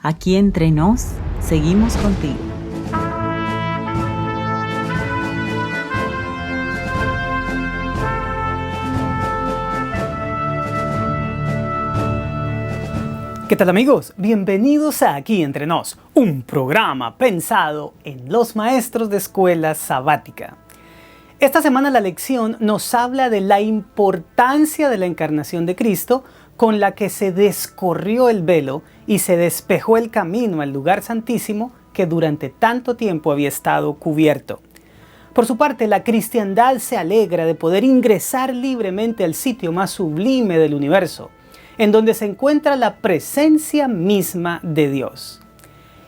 Aquí entre nos, seguimos contigo. ¿Qué tal, amigos? Bienvenidos a Aquí Entre Nos, un programa pensado en los maestros de escuela sabática. Esta semana la lección nos habla de la importancia de la encarnación de Cristo, con la que se descorrió el velo y se despejó el camino al lugar santísimo que durante tanto tiempo había estado cubierto. Por su parte, la cristiandad se alegra de poder ingresar libremente al sitio más sublime del universo, en donde se encuentra la presencia misma de Dios.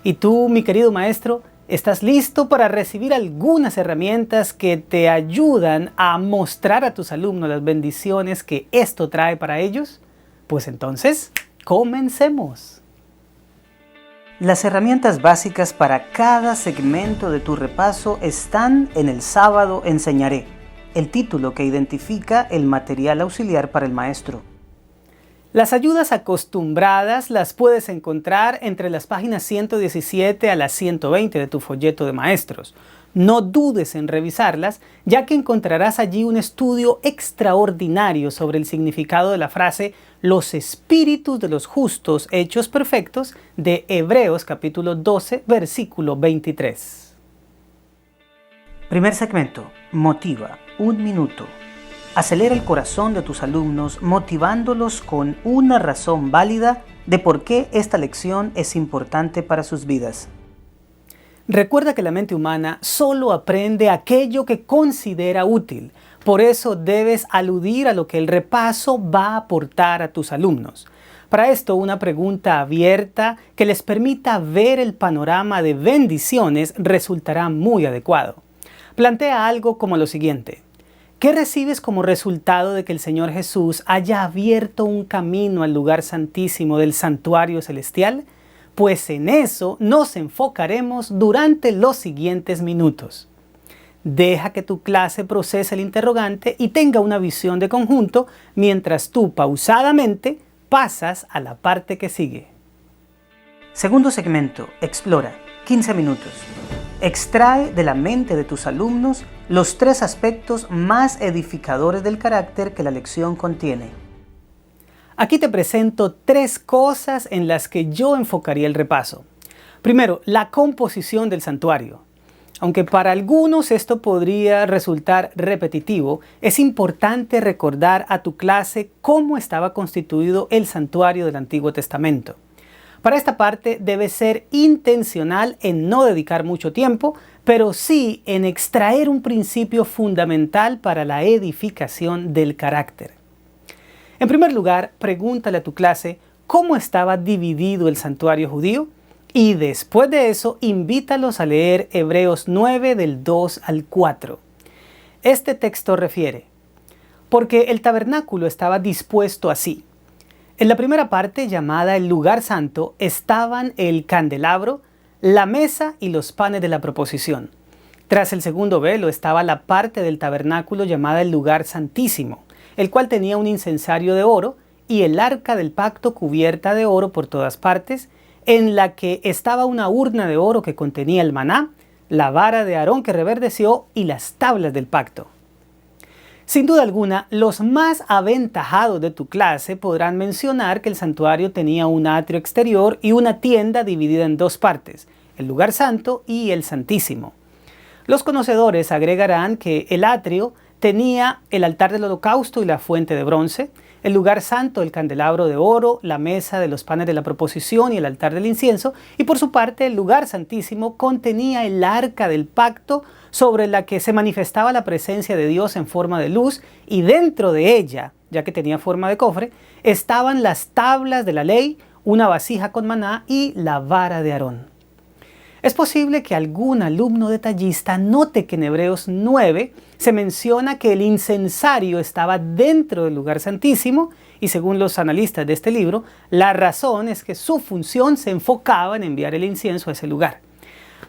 Y tú, mi querido maestro, ¿estás listo para recibir algunas herramientas que te ayudan a mostrar a tus alumnos las bendiciones que esto trae para ellos? Pues entonces, comencemos. Las herramientas básicas para cada segmento de tu repaso están en El Sábado Enseñaré, el título que identifica el material auxiliar para el maestro. Las ayudas acostumbradas las puedes encontrar entre las páginas 117 a las 120 de tu folleto de maestros. No dudes en revisarlas, ya que encontrarás allí un estudio extraordinario sobre el significado de la frase «los espíritus de los justos hechos perfectos» de Hebreos capítulo 12, versículo 23. Primer segmento. Motiva. 1 minuto. Acelera el corazón de tus alumnos motivándolos con una razón válida de por qué esta lección es importante para sus vidas. Recuerda que la mente humana solo aprende aquello que considera útil. Por eso debes aludir a lo que el repaso va a aportar a tus alumnos. Para esto, una pregunta abierta que les permita ver el panorama de bendiciones resultará muy adecuado. Plantea algo como lo siguiente. ¿Qué recibes como resultado de que el Señor Jesús haya abierto un camino al lugar santísimo del santuario celestial? Pues en eso nos enfocaremos durante los siguientes minutos. Deja que tu clase procese el interrogante y tenga una visión de conjunto mientras tú pausadamente pasas a la parte que sigue. Segundo segmento. Explora. 15 minutos. Extrae de la mente de tus alumnos los 3 aspectos más edificadores del carácter que la lección contiene. Aquí te presento 3 cosas en las que yo enfocaría el repaso. Primero, la composición del santuario. Aunque para algunos esto podría resultar repetitivo, es importante recordar a tu clase cómo estaba constituido el santuario del Antiguo Testamento. Para esta parte debes ser intencional en no dedicar mucho tiempo, pero sí en extraer un principio fundamental para la edificación del carácter. En primer lugar, pregúntale a tu clase cómo estaba dividido el santuario judío y después de eso invítalos a leer Hebreos 9 del 2 al 4. Este texto refiere: porque el tabernáculo estaba dispuesto así. En la primera parte, llamada el lugar santo, estaban el candelabro, la mesa y los panes de la proposición. Tras el segundo velo estaba la parte del tabernáculo llamada el lugar santísimo, el cual tenía un incensario de oro y el arca del pacto cubierta de oro por todas partes, en la que estaba una urna de oro que contenía el maná, la vara de Aarón que reverdeció y las tablas del pacto. Sin duda alguna, los más aventajados de tu clase podrán mencionar que el santuario tenía un atrio exterior y una tienda dividida en 2 partes, el lugar santo y el santísimo. Los conocedores agregarán que el atrio tenía el altar del holocausto y la fuente de bronce, el lugar santo, el candelabro de oro, la mesa de los panes de la proposición y el altar del incienso, y por su parte el lugar santísimo contenía el arca del pacto sobre la que se manifestaba la presencia de Dios en forma de luz, y dentro de ella, ya que tenía forma de cofre, estaban las tablas de la ley, una vasija con maná y la vara de Aarón. Es posible que algún alumno detallista note que en Hebreos 9 se menciona que el incensario estaba dentro del lugar santísimo y según los analistas de este libro, la razón es que su función se enfocaba en enviar el incienso a ese lugar.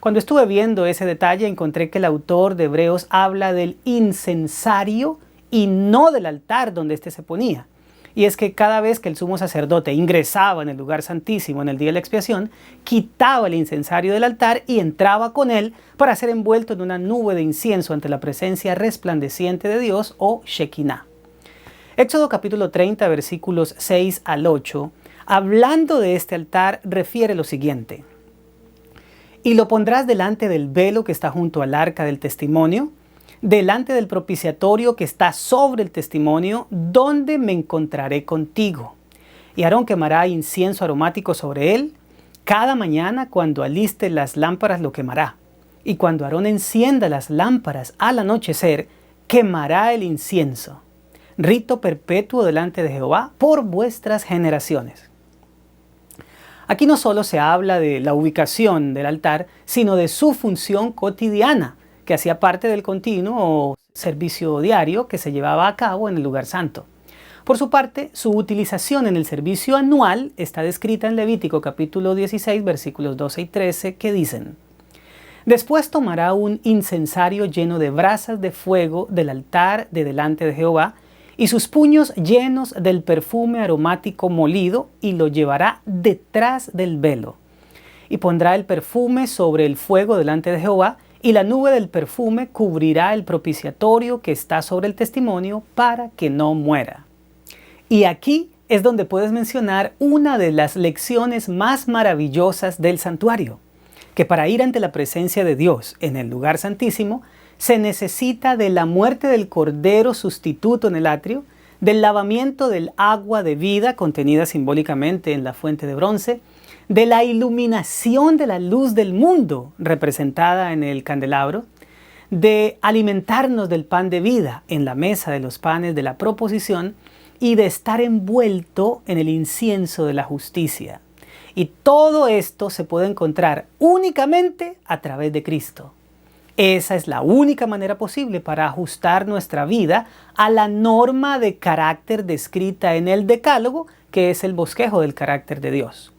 Cuando estuve viendo ese detalle encontré que el autor de Hebreos habla del incensario y no del altar donde éste se ponía. y es que cada vez que el sumo sacerdote ingresaba en el lugar santísimo en el día de la expiación, quitaba el incensario del altar y entraba con él para ser envuelto en una nube de incienso ante la presencia resplandeciente de Dios o Shekinah. Éxodo capítulo 30, versículos 6 al 8, hablando de este altar, refiere lo siguiente: y lo pondrás delante del velo que está junto al arca del testimonio, delante del propiciatorio que está sobre el testimonio, donde me encontraré contigo. Y Aarón quemará incienso aromático sobre él. Cada mañana cuando aliste las lámparas lo quemará. Y cuando Aarón encienda las lámparas al anochecer, quemará el incienso. Rito perpetuo delante de Jehová por vuestras generaciones. Aquí no solo se habla de la ubicación del altar, sino de su función cotidiana, que hacía parte del continuo o servicio diario que se llevaba a cabo en el lugar santo. Por su parte, su utilización en el servicio anual está descrita en Levítico capítulo 16, versículos 12 y 13, que dicen: después tomará un incensario lleno de brasas de fuego del altar de delante de Jehová, y sus puños llenos del perfume aromático molido, y lo llevará detrás del velo. Y pondrá el perfume sobre el fuego delante de Jehová, y la nube del perfume cubrirá el propiciatorio que está sobre el testimonio para que no muera. Y aquí es donde puedes mencionar una de las lecciones más maravillosas del santuario, que para ir ante la presencia de Dios en el lugar santísimo, se necesita de la muerte del cordero sustituto en el atrio, del lavamiento del agua de vida contenida simbólicamente en la fuente de bronce, de la iluminación de la luz del mundo representada en el candelabro, de alimentarnos del pan de vida en la mesa de los panes de la proposición y de estar envuelto en el incienso de la justicia. Y todo esto se puede encontrar únicamente a través de Cristo. Esa es la única manera posible para ajustar nuestra vida a la norma de carácter descrita en el Decálogo, que es el bosquejo del carácter de Dios.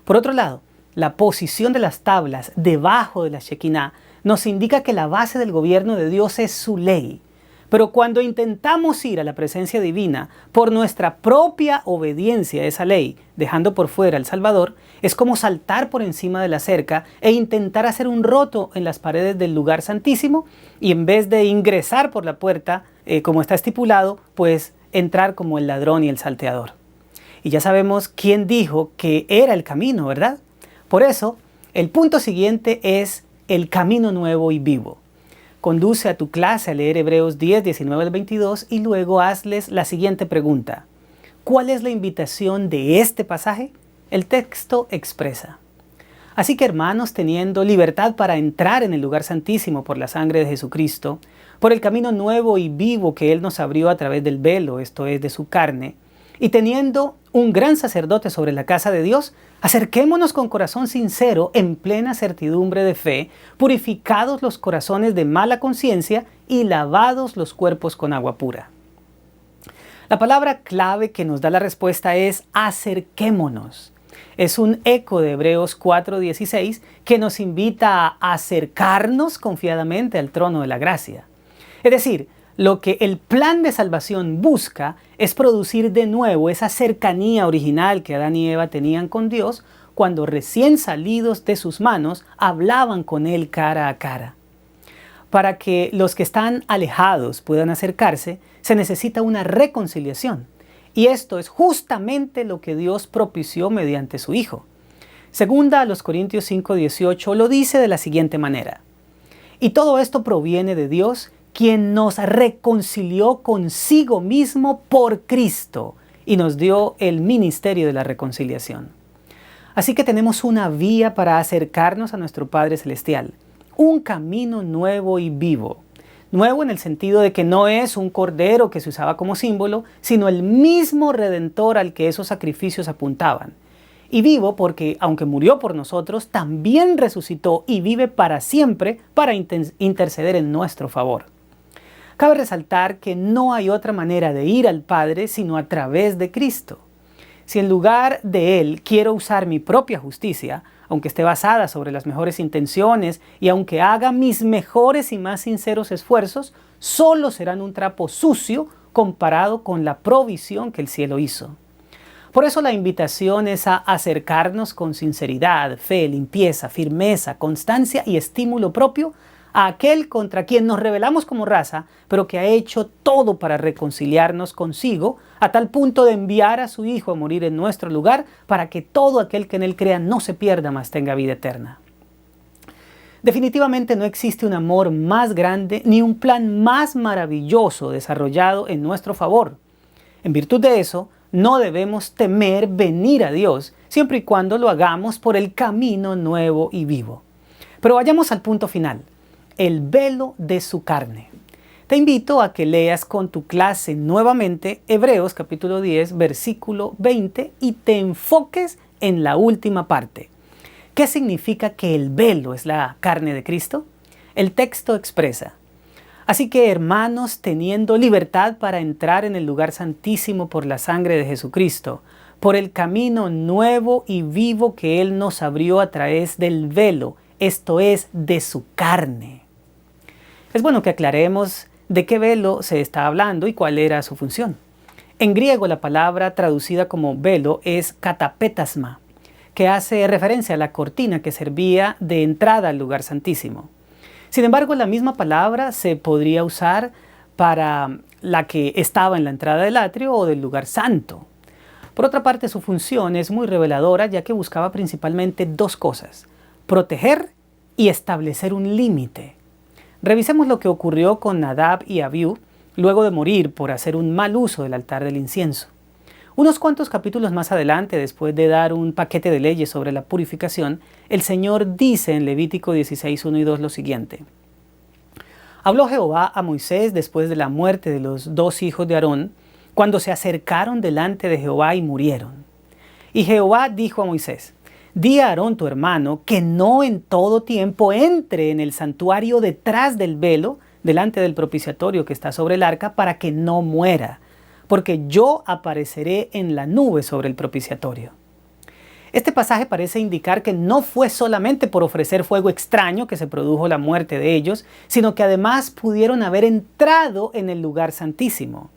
Por otro lado, la posición de las tablas debajo de la Shekinah nos indica que la base del gobierno de Dios es su ley. Pero cuando intentamos ir a la presencia divina por nuestra propia obediencia a esa ley, dejando por fuera al Salvador, es como saltar por encima de la cerca e intentar hacer un roto en las paredes del lugar santísimo, y en vez de ingresar por la puerta, como está estipulado, pues entrar como el ladrón y el salteador. Y ya sabemos quién dijo que era el camino, ¿verdad? Por eso, el punto siguiente es el camino nuevo y vivo. Conduce a tu clase a leer Hebreos 10, 19 al 22 y luego hazles la siguiente pregunta: ¿cuál es la invitación de este pasaje? El texto expresa: así que, hermanos, teniendo libertad para entrar en el lugar santísimo por la sangre de Jesucristo, por el camino nuevo y vivo que Él nos abrió a través del velo, esto es, de su carne, y teniendo un gran sacerdote sobre la casa de Dios, acerquémonos con corazón sincero, en plena certidumbre de fe, purificados los corazones de mala conciencia y lavados los cuerpos con agua pura. La palabra clave que nos da la respuesta es acerquémonos. Es un eco de Hebreos 4:16 que nos invita a acercarnos confiadamente al trono de la gracia. Es decir, lo que el plan de salvación busca es producir de nuevo esa cercanía original que Adán y Eva tenían con Dios cuando recién salidos de sus manos hablaban con Él cara a cara. Para que los que están alejados puedan acercarse, se necesita una reconciliación. Y esto es justamente lo que Dios propició mediante su Hijo. Segunda a los Corintios 5:18 lo dice de la siguiente manera: y todo esto proviene de Dios, quien nos reconcilió consigo mismo por Cristo y nos dio el ministerio de la reconciliación. Así que tenemos una vía para acercarnos a nuestro Padre Celestial, un camino nuevo y vivo. Nuevo en el sentido de que no es un cordero que se usaba como símbolo, sino el mismo Redentor al que esos sacrificios apuntaban. Y vivo porque, aunque murió por nosotros, también resucitó y vive para siempre para interceder en nuestro favor. Cabe resaltar que no hay otra manera de ir al Padre sino a través de Cristo. Si en lugar de Él quiero usar mi propia justicia, aunque esté basada sobre las mejores intenciones y aunque haga mis mejores y más sinceros esfuerzos, solo serán un trapo sucio comparado con la provisión que el cielo hizo. Por eso la invitación es a acercarnos con sinceridad, fe, limpieza, firmeza, constancia y estímulo propio a aquel contra quien nos rebelamos como raza, pero que ha hecho todo para reconciliarnos consigo, a tal punto de enviar a su Hijo a morir en nuestro lugar, para que todo aquel que en él crea no se pierda, mas tenga vida eterna. Definitivamente no existe un amor más grande ni un plan más maravilloso desarrollado en nuestro favor. En virtud de eso, no debemos temer venir a Dios, siempre y cuando lo hagamos por el camino nuevo y vivo. Pero vayamos al punto final: el velo de su carne. Te invito a que leas con tu clase nuevamente Hebreos capítulo 10, versículo 20 y te enfoques en la última parte. ¿Qué significa que el velo es la carne de Cristo? El texto expresa: así que, hermanos, teniendo libertad para entrar en el lugar santísimo por la sangre de Jesucristo, por el camino nuevo y vivo que Él nos abrió a través del velo, esto es, de su carne. Es bueno que aclaremos de qué velo se está hablando y cuál era su función. En griego la palabra traducida como velo es katapetasma, que hace referencia a la cortina que servía de entrada al lugar santísimo. Sin embargo, la misma palabra se podría usar para la que estaba en la entrada del atrio o del lugar santo. Por otra parte, su función es muy reveladora, ya que buscaba principalmente dos cosas: proteger y establecer un límite. Revisemos lo que ocurrió con Nadab y Abiú luego de morir por hacer un mal uso del altar del incienso. Unos cuantos capítulos más adelante, después de dar un paquete de leyes sobre la purificación, el Señor dice en Levítico 16, 1 y 2 lo siguiente: habló Jehová a Moisés después de la muerte de los dos hijos de Aarón, cuando se acercaron delante de Jehová y murieron. Y Jehová dijo a Moisés: di a Aarón tu hermano que no en todo tiempo entre en el santuario detrás del velo, delante del propiciatorio que está sobre el arca, para que no muera, porque yo apareceré en la nube sobre el propiciatorio. Este pasaje parece indicar que no fue solamente por ofrecer fuego extraño que se produjo la muerte de ellos, sino que además pudieron haber entrado en el lugar santísimo.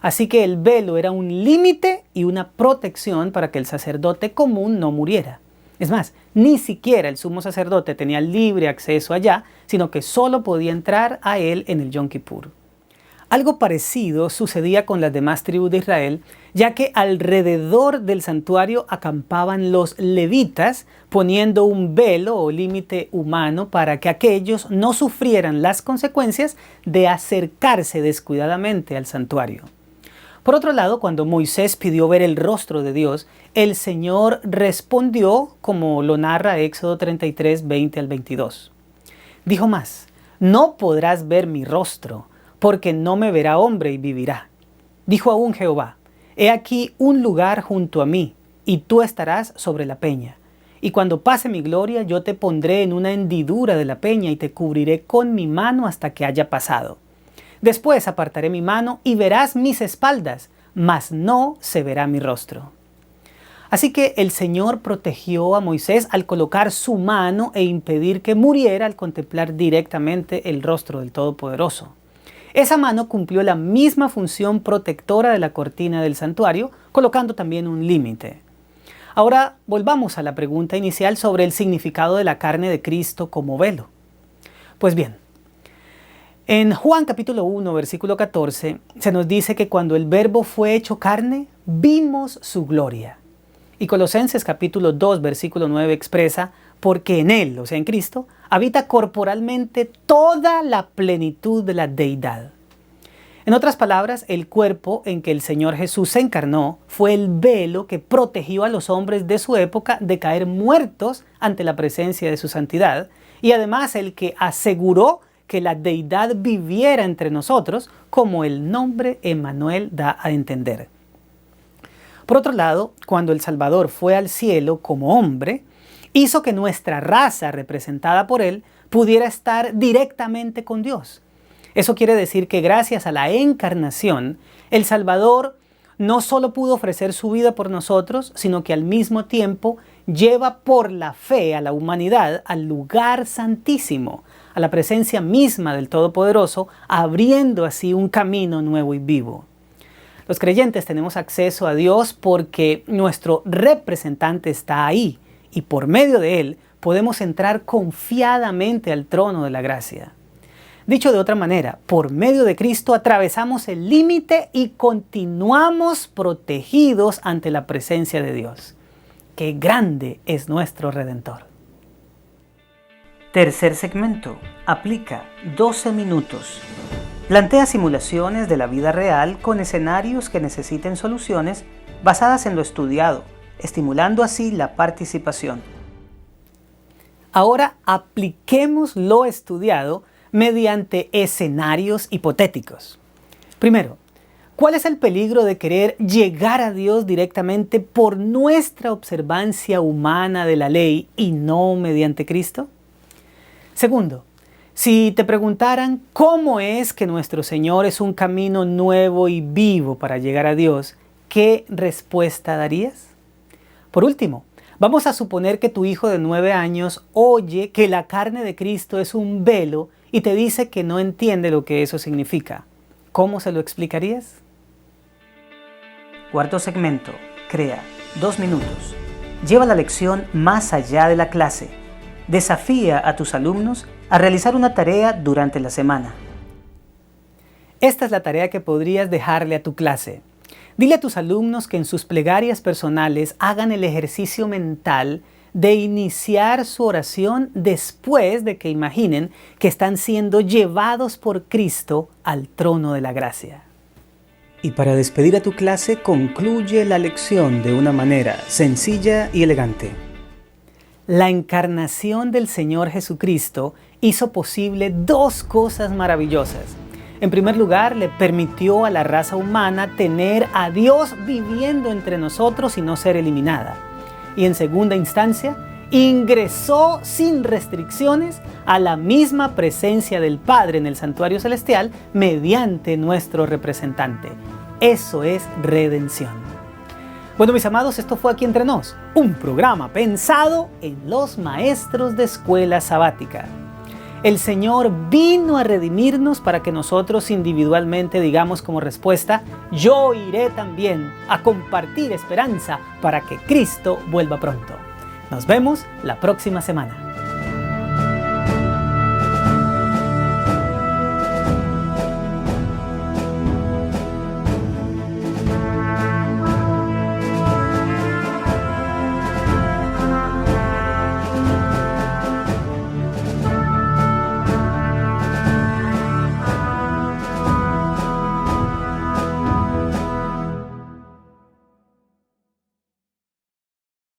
Así que el velo era un límite y una protección para que el sacerdote común no muriera. Es más, ni siquiera el sumo sacerdote tenía libre acceso allá, sino que solo podía entrar a él en el Yom Kippur. Algo parecido sucedía con las demás tribus de Israel, ya que alrededor del santuario acampaban los levitas, poniendo un velo o límite humano para que aquellos no sufrieran las consecuencias de acercarse descuidadamente al santuario. Por otro lado, cuando Moisés pidió ver el rostro de Dios, el Señor respondió como lo narra Éxodo 33, 20 al 22. Dijo más: no podrás ver mi rostro, porque no me verá hombre y vivirá. Dijo aún Jehová: he aquí un lugar junto a mí, y tú estarás sobre la peña. Y cuando pase mi gloria, yo te pondré en una hendidura de la peña y te cubriré con mi mano hasta que haya pasado. Después apartaré mi mano y verás mis espaldas, mas no se verá mi rostro. Así que el Señor protegió a Moisés al colocar su mano e impedir que muriera al contemplar directamente el rostro del Todopoderoso. Esa mano cumplió la misma función protectora de la cortina del santuario, colocando también un límite. Ahora volvamos a la pregunta inicial sobre el significado de la carne de Cristo como velo. Pues bien, en Juan capítulo 1, versículo 14, se nos dice que cuando el Verbo fue hecho carne, vimos su gloria. Y Colosenses capítulo 2, versículo 9 expresa: porque en Él, o sea en Cristo, habita corporalmente toda la plenitud de la deidad. En otras palabras, el cuerpo en que el Señor Jesús se encarnó fue el velo que protegió a los hombres de su época de caer muertos ante la presencia de su santidad, y además el que aseguró que la deidad viviera entre nosotros, como el nombre Emmanuel da a entender. Por otro lado, cuando el Salvador fue al cielo como hombre, hizo que nuestra raza, representada por Él, pudiera estar directamente con Dios. Eso quiere decir que gracias a la encarnación, el Salvador no solo pudo ofrecer su vida por nosotros, sino que al mismo tiempo lleva por la fe a la humanidad al lugar santísimo, a la presencia misma del Todopoderoso, abriendo así un camino nuevo y vivo. Los creyentes tenemos acceso a Dios porque nuestro representante está ahí y por medio de Él podemos entrar confiadamente al trono de la gracia. Dicho de otra manera, por medio de Cristo atravesamos el límite y continuamos protegidos ante la presencia de Dios. ¡Qué grande es nuestro Redentor! Tercer segmento. Aplica 12 minutos. Plantea simulaciones de la vida real con escenarios que necesiten soluciones basadas en lo estudiado, estimulando así la participación. Ahora apliquemos lo estudiado mediante escenarios hipotéticos. Primero, ¿cuál es el peligro de querer llegar a Dios directamente por nuestra observancia humana de la ley y no mediante Cristo? Segundo, si te preguntaran cómo es que nuestro Señor es un camino nuevo y vivo para llegar a Dios, ¿qué respuesta darías? Por último, vamos a suponer que tu hijo de 9 años oye que la carne de Cristo es un velo y te dice que no entiende lo que eso significa. ¿Cómo se lo explicarías? Cuarto segmento. Crea 2 minutos. Lleva la lección más allá de la clase. Desafía a tus alumnos a realizar una tarea durante la semana. Esta es la tarea que podrías dejarle a tu clase. Dile a tus alumnos que en sus plegarias personales hagan el ejercicio mental de iniciar su oración después de que imaginen que están siendo llevados por Cristo al trono de la gracia. Y para despedir a tu clase, concluye la lección de una manera sencilla y elegante. La encarnación del Señor Jesucristo hizo posible 2 cosas maravillosas. En primer lugar, le permitió a la raza humana tener a Dios viviendo entre nosotros y no ser eliminada. Y en segunda instancia, ingresó sin restricciones a la misma presencia del Padre en el santuario celestial mediante nuestro representante. Eso es redención. Bueno, mis amados, esto fue Aquí Entre Nos, un programa pensado en los maestros de escuela sabática. El Señor vino a redimirnos para que nosotros individualmente digamos como respuesta: yo iré también a compartir esperanza para que Cristo vuelva pronto. Nos vemos la próxima semana.